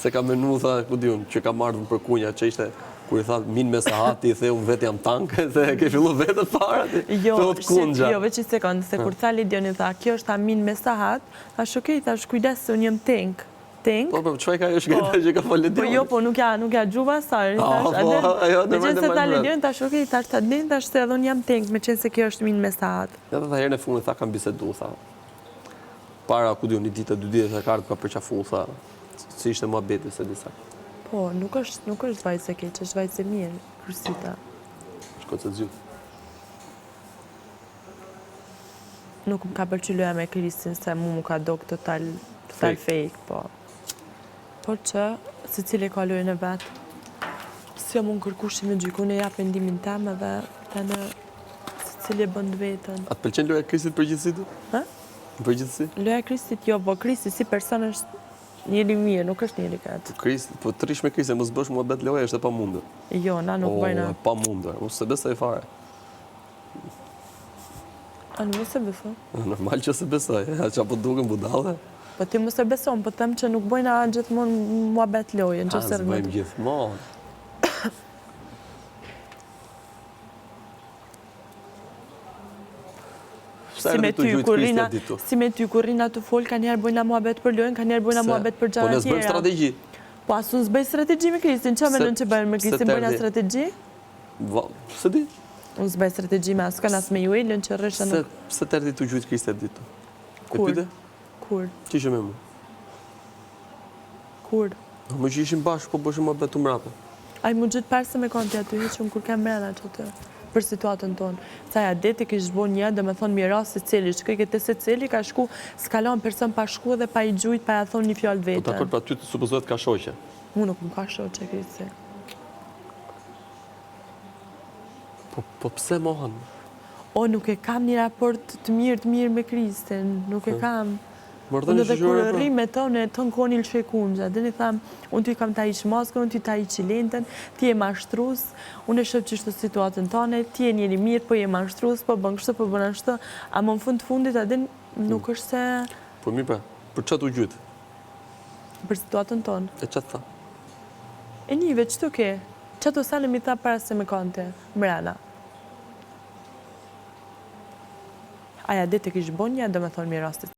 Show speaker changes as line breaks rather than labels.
Se ka menu, tha, ku diun, që ka marrë për kunja, që ishte, kur i tha, min me sahati, i the, unë vetë jam tank, dhe ke fillu vetë të para,
Jo, veç i sekundë, se kur tha Lidioni, tha, kjo është amin me sahat, thash, okej, thash, kujdes, se unë jem tank.
Po, qëfar ka jo shketa që ka po Lidioni?
Po jo, po nuk ja gjuva sarë, me qenë se tha Lidioni, thash, okej, thash, ta din, thash, se edhe unë jam tank, me qenë se kjo është min me sahat.
Ja, tha, herën e fundit, tha, kam bisedu, tha. Para, ku diun, një ditë, 2 ditë, tha, kartë ka përqafu, tha, si ishte mua beti, se disa.
Po, nuk është vajzë e keq, është vajzë e mirë, Krysita.
Shko të zhjutë.
Nuk më ka përqyluja me Kristin, se mu ka do total fake, po. Por që, se cili ka lojën e vetë, si jam unë kërkushi me gjyku, në japë mendimin temë dhe në se cili e bënd vetën.
A të pëlqen loja Kristit përgjithësi tu?
Ha?
Përgjithësi?
Loja Kristit, jo, po Kristi si person është njëri mirë, nuk është njëri këtë.
Po të rish me Kristin, mos bësh mua bet loja, është e pa mundër.
Jo, na nuk bëjna.
O, e pa mundër, unë se besoj fare.
A nuk se besoj?
Normal që se besoj, që apo duken budale.
Po ti më se beson, po them që nuk bëjna gjithmonë mua bet loje.
A, së bëjmë gjithmonë.
Si me ty kur rina të fol, ka njerë bëjna mua bet për lojën, ka njerë bëjna mua bet për gjara tjera.
Po nësë bëjmë strategji.
Po asu nësë bëjmë strategji me Kristin, që menon që bëjmë me Kristin, bëjna strategji?
Se di?
Unë së bëjmë strategji me askën as me ju ilën që rrësha nuk...
Se të erdi të gjujtë Kristet ditu?
Kur? Kur?
Që ishe me mu?
Kur?
Më që ishim bashkë, po bëshim më betu mrape.
Aj mu gjithë parë se me konti aty, që më kur kem mrena që të për situatën tonë. Ca ja deti kishë bo një, dhe me thonë mira se cili, që këtë se cili ka shku, s'kalon person pa shku dhe pa i gjujt, pa ja thonë një fjallë vetën.
Po të akord pra ty të supozohet ka shoqe?
Mu nuk më ka shoqe, Kristi.
Po pse mohan?
O, nuk e kam një raport të mirë me Kristin, nuk e kam.
Unë
edhe kur rri me tonë, tonë koni lëshe kunxha, dhe një thamë, unë ty kam ta iqë maskën, unë ty ta iqë lentën, ti e mashtrus, unë e shëpë qështë situatën tonë, ti e njeri mirë, po e mashtrus, po bën kështë, po bën ashtë, a më në fund të fundit, adin nuk është se...
Po mirë pra, për që të u gjytë?
Për situatën tonë.
E që të tha?
E njëve, që të ke? Që të sanë mi tha para se me kante, mrena. Aja dhe të kishë bonja, dhe me thonë mi rastit